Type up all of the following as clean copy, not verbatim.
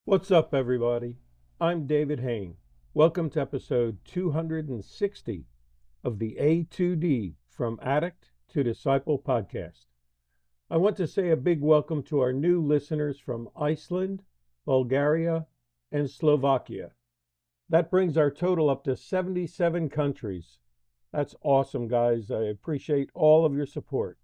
What's up, everybody? I'm David Hain. Welcome to episode 260 of the A2D From Addict to Disciple podcast. I want to say a big welcome to our new listeners from Iceland, Bulgaria, and Slovakia. That brings our total up to 77 countries. That's awesome, guys. I appreciate all of your support.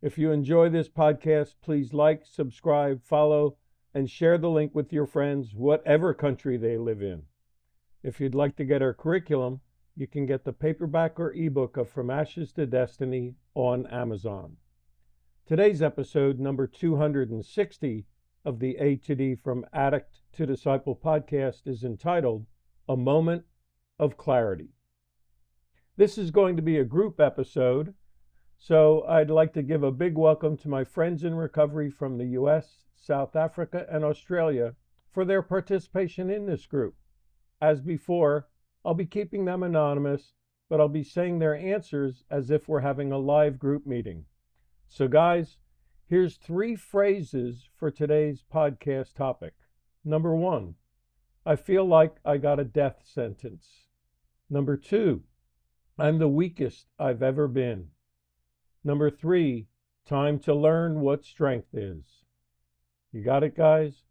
If you enjoy this podcast, please like, subscribe, follow, and share the link with your friends, whatever country they live in. If you'd like to get our curriculum, you can get the paperback or ebook of From Ashes to Destiny on Amazon. Today's episode, number 260 of the A to D From Addict to Disciple podcast, is entitled A Moment of Clarity. This is going to be a group episode, so I'd like to give a big welcome to my friends in recovery from the U.S., South Africa, and Australia for their participation in this group. As before, I'll be keeping them anonymous, but I'll be saying their answers as if we're having a live group meeting. So guys, here's 3 phrases for today's podcast topic. Number 1, I feel like I got a death sentence. Number 2, I'm the weakest I've ever been. Number 3, time to learn what strength is. You got it, guys?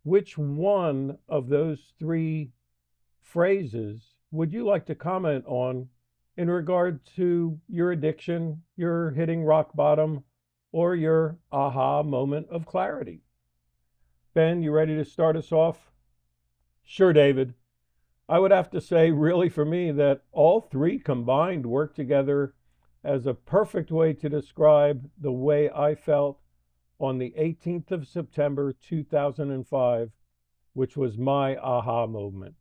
Which one of those 3 phrases would you like to comment on in regard to your addiction, your hitting rock bottom, or your aha moment of clarity? Ben, you ready to start us off? Sure, David. I would have to say, really, for me, that all 3 combined work together as a perfect way to describe the way I felt on the 18th of September 2005, which was my aha moment.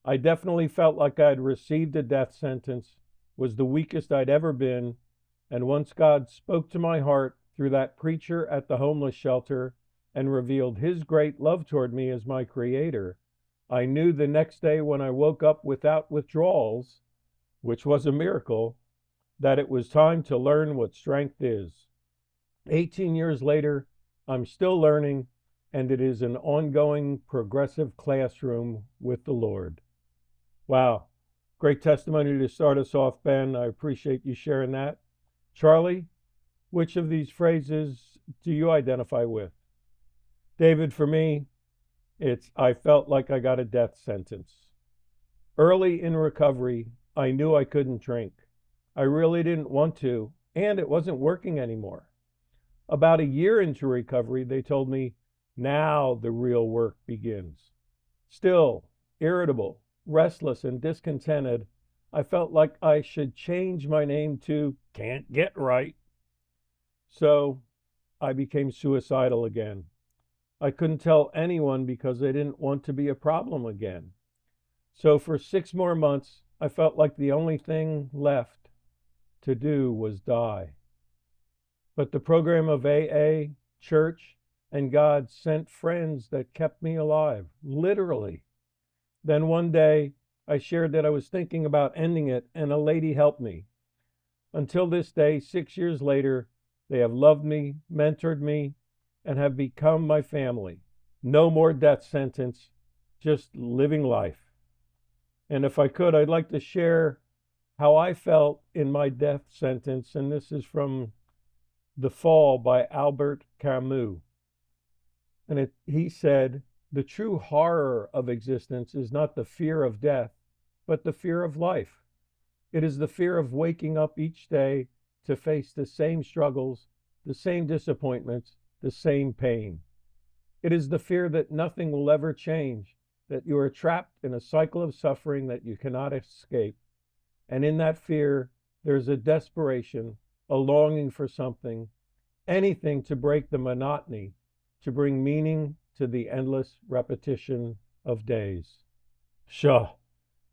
I definitely felt like I'd received a death sentence, was the weakest I'd ever been, and once God spoke to my heart through that preacher at the homeless shelter and revealed his great love toward me as my creator, I knew the next day when I woke up without withdrawals, which was a miracle, that it was time to learn what strength is. 18 years later, I'm still learning, and it is an ongoing, progressive classroom with the Lord. Wow, great testimony to start us off, Ben. I appreciate you sharing that. Charlie, which of these phrases do you identify with? David, for me, it's I felt like I got a death sentence. Early in recovery, I knew I couldn't drink. I really didn't want to, and it wasn't working anymore. About a year into recovery, they told me, now the real work begins. Still irritable, restless, and discontented, I felt like I should change my name to Can't Get Right. So I became suicidal again. I couldn't tell anyone because I didn't want to be a problem again. So for 6 more months, I felt like the only thing left to do was die. But the program of AA, church, and God sent friends that kept me alive, literally. Then one day, I shared that I was thinking about ending it, and a lady helped me. Until this day, 6 years later, they have loved me, mentored me, and have become my family. No more death sentence, just living life. And if I could, I'd like to share how I felt in my death sentence, and this is from The Fall by Albert Camus. And he said, the true horror of existence is not the fear of death, but the fear of life. It is the fear of waking up each day to face the same struggles, the same disappointments, the same pain. It is the fear that nothing will ever change, that you are trapped in a cycle of suffering that you cannot escape. And in that fear, there's a desperation, a longing for something, anything to break the monotony, to bring meaning to the endless repetition of days. Sure,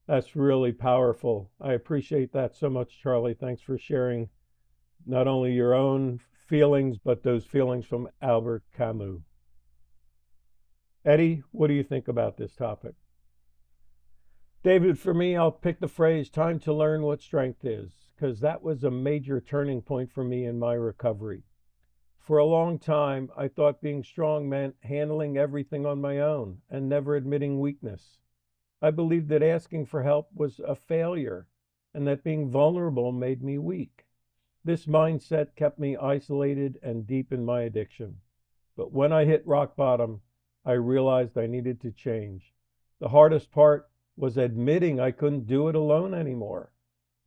that's really powerful. I appreciate that so much, Charlie. Thanks for sharing not only your own feelings, but those feelings from Albert Camus. Eddie, what do you think about this topic? David, for me, I'll pick the phrase time to learn what strength is, because that was a major turning point for me in my recovery. For a long time, I thought being strong meant handling everything on my own and never admitting weakness. I believed that asking for help was a failure and that being vulnerable made me weak. This mindset kept me isolated and deep in my addiction. But when I hit rock bottom, I realized I needed to change. The hardest part was admitting I couldn't do it alone anymore.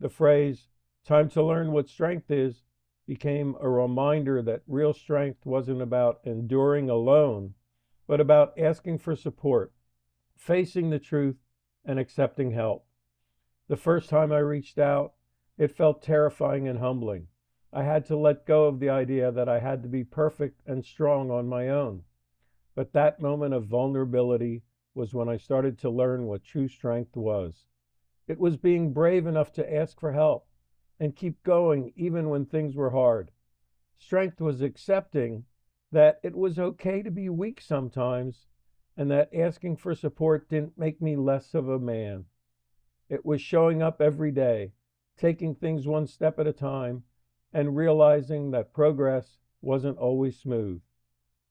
The phrase, "time to learn what strength is," became a reminder that real strength wasn't about enduring alone, but about asking for support, facing the truth, and accepting help. The first time I reached out, it felt terrifying and humbling. I had to let go of the idea that I had to be perfect and strong on my own. But that moment of vulnerability was when I started to learn what true strength was. It was being brave enough to ask for help and keep going even when things were hard. Strength was accepting that it was okay to be weak sometimes and that asking for support didn't make me less of a man. It was showing up every day, taking things one step at a time, and realizing that progress wasn't always smooth.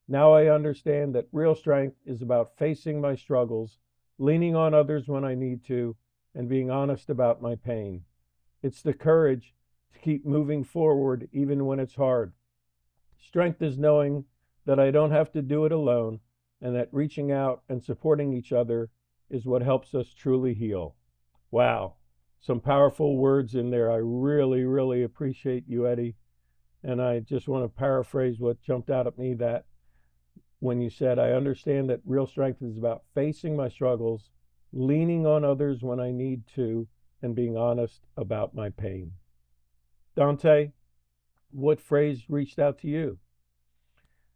Now I understand that real strength is about facing my struggles, leaning on others when I need to, and being honest about my pain. It's the courage to keep moving forward even when it's hard. Strength is knowing that I don't have to do it alone and that reaching out and supporting each other is what helps us truly heal. Wow, some powerful words in there. I really, really appreciate you, Eddie. And I just want to paraphrase what jumped out at me, that when you said, I understand that real strength is about facing my struggles, leaning on others when I need to, and being honest about my pain. Dante, what phrase reached out to you?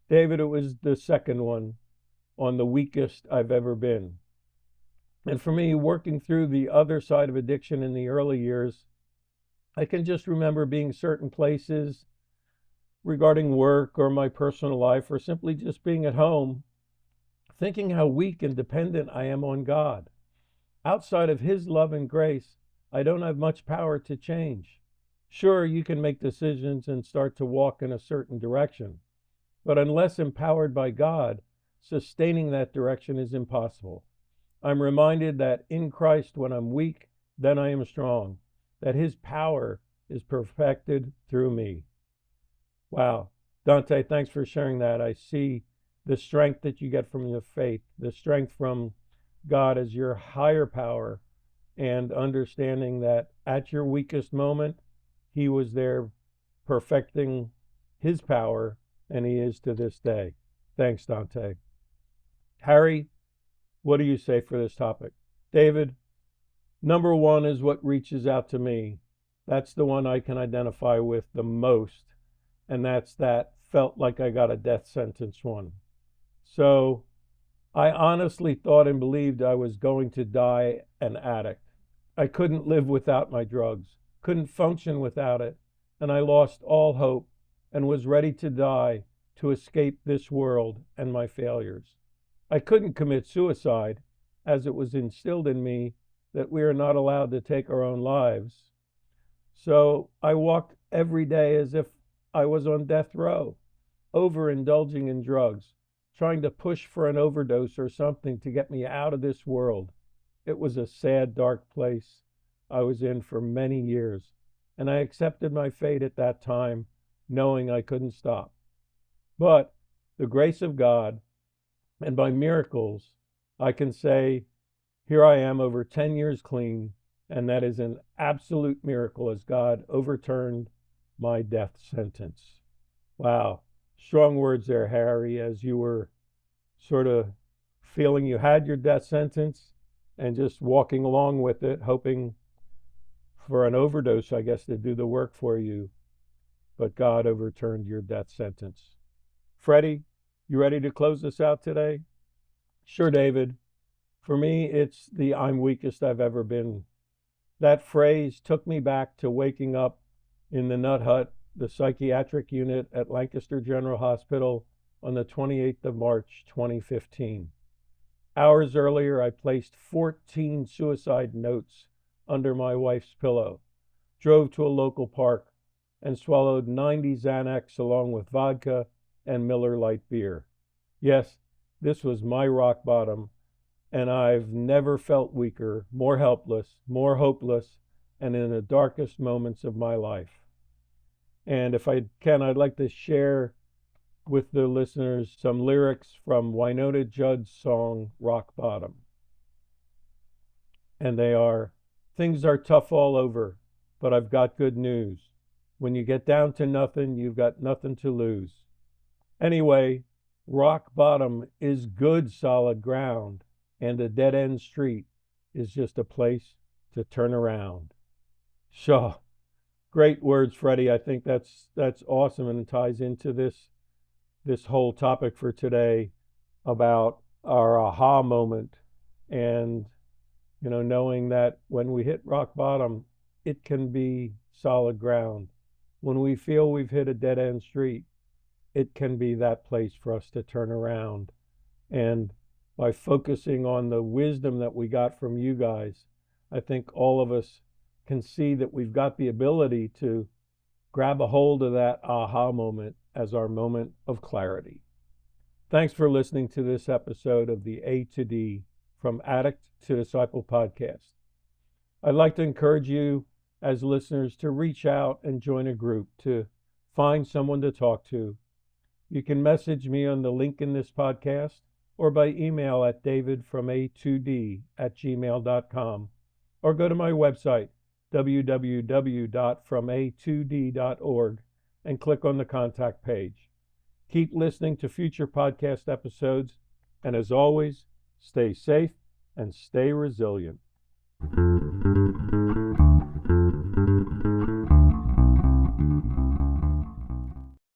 David, it was the second one, on the weakest I've ever been. And for me, working through the other side of addiction in the early years, I can just remember being certain places regarding work or my personal life, or simply just being at home, thinking how weak and dependent I am on God. Outside of His love and grace, I don't have much power to change. Sure, you can make decisions and start to walk in a certain direction, but unless empowered by God, sustaining that direction is impossible. I'm reminded that in Christ, when I'm weak, then I am strong, that His power is perfected through me. Wow. Dante, thanks for sharing that. I see the strength that you get from your faith, the strength from God as your higher power, and understanding that at your weakest moment, He was there perfecting His power, and He is to this day. Thanks, Dante. Harry, what do you say for this topic? David, number one is what reaches out to me. That's the one I can identify with the most, and that's that felt like I got a death sentence one. So I honestly thought and believed I was going to die an addict. I couldn't live without my drugs, couldn't function without it, and I lost all hope and was ready to die to escape this world and my failures. I couldn't commit suicide, as it was instilled in me that we are not allowed to take our own lives. So I walked every day as if I was on death row, overindulging in drugs, trying to push for an overdose or something to get me out of this world. It was a sad, dark place I was in for many years, and I accepted my fate at that time, knowing I couldn't stop. But the grace of God, and by miracles, I can say, here I am over 10 years clean, and that is an absolute miracle as God overturned my death sentence. Wow. Strong words there, Harry, as you were sort of feeling you had your death sentence and just walking along with it, hoping for an overdose, I guess, to do the work for you. But God overturned your death sentence. Freddie, you ready to close this out today? Sure, David. For me, it's the I'm weakest I've ever been. That phrase took me back to waking up in the Nut Hut, the psychiatric unit at Lancaster General Hospital, on the 28th of March, 2015. Hours earlier, I placed 14 suicide notes under my wife's pillow, drove to a local park, and swallowed 90 Xanax along with vodka and Miller Lite beer. Yes, this was my rock bottom, and I've never felt weaker, more helpless, more hopeless, and in the darkest moments of my life. And if I can, I'd like to share with the listeners some lyrics from Wynonna Judd's song, Rock Bottom. And they are, things are tough all over, but I've got good news. When you get down to nothing, you've got nothing to lose. Anyway, rock bottom is good solid ground, and a dead-end street is just a place to turn around. Shaw, great words, Freddie. I think that's awesome, and it ties into this whole topic for today about our aha moment, and knowing that when we hit rock bottom, it can be solid ground. When we feel we've hit a dead-end street, it can be that place for us to turn around. And by focusing on the wisdom that we got from you guys, I think all of us can see that we've got the ability to grab a hold of that aha moment as our moment of clarity. Thanks for listening to this episode of the A to D From Addict to Disciple podcast. I'd like to encourage you as listeners to reach out and join a group, to find someone to talk to. You can message me on the link in this podcast or by email at davidfroma2d@gmail.com, or go to my website, www.froma2d.org, and click on the contact page. Keep listening to future podcast episodes, and as always, stay safe and stay resilient.